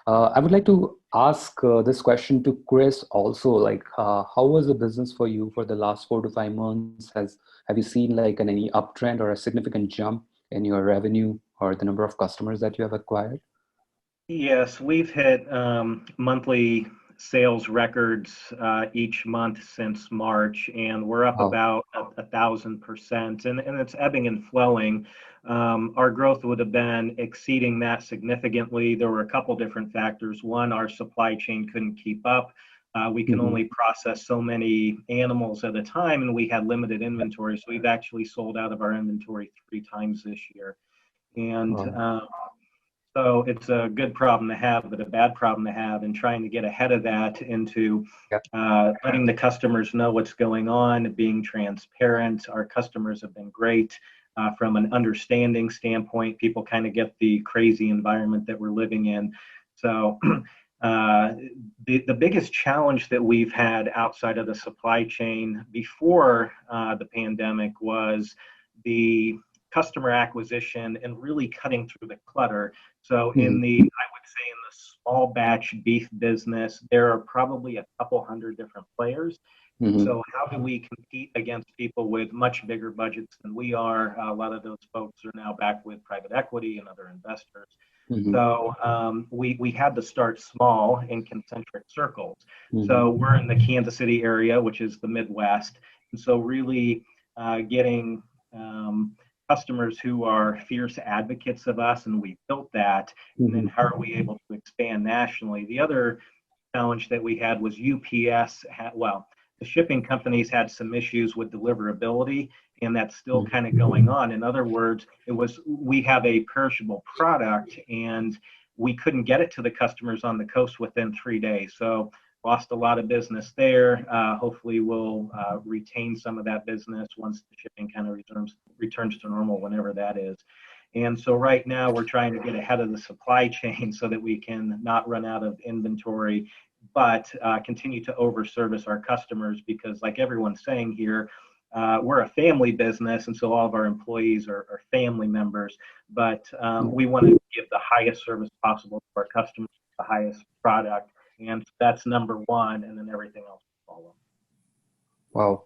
I would like to ask this question to Chris also, like, how was the business for you for the last 4 to 5 months? Have you seen like any uptrend or a significant jump in your revenue or the number of customers that you have acquired? Yes, we've hit monthly sales records each month since March, and we're up Wow. about 1,000%, and it's ebbing and flowing. Our growth would have been exceeding that significantly. There were a couple different factors. One, our supply chain couldn't keep up. We can Hmm. only process so many animals at a time, and we had limited inventory. So we've actually sold out of our inventory 3 times this year. And Wow. so it's a good problem to have, but a bad problem to have, and trying to get ahead of that into Yeah. letting the customers know what's going on, being transparent. Our customers have been great from an understanding standpoint. People kind of get the crazy environment that we're living in. So the biggest challenge that we've had outside of the supply chain before the pandemic was the customer acquisition and really cutting through the clutter. So Hmm. I would say in the small batch beef business, there are probably a couple hundred different players. Hmm. So how do we compete against people with much bigger budgets than we are? A lot of those folks are now back with private equity and other investors. Hmm. So we had to start small in concentric circles. Hmm. So we're in the Kansas City area, which is the Midwest. And so really getting customers who are fierce advocates of us, and we built that. And then Hmm. how are we able to expand nationally? The other challenge that we had was UPS. Well, the shipping companies had some issues with deliverability, and that's still kind of going on. In other words, it was we have a perishable product, and we couldn't get it to the customers on the coast within 3 days. So lost a lot of business there. Hopefully, we'll retain some of that business once the shipping kind of returns to normal, whenever that is. And so right now we're trying to get ahead of the supply chain so that we can not run out of inventory, but continue to overservice our customers because, like everyone's saying here, we're a family business, and so all of our employees are family members. But we want to give the highest service possible to our customers, the highest product, and that's number one, and then everything else will follow. Wow.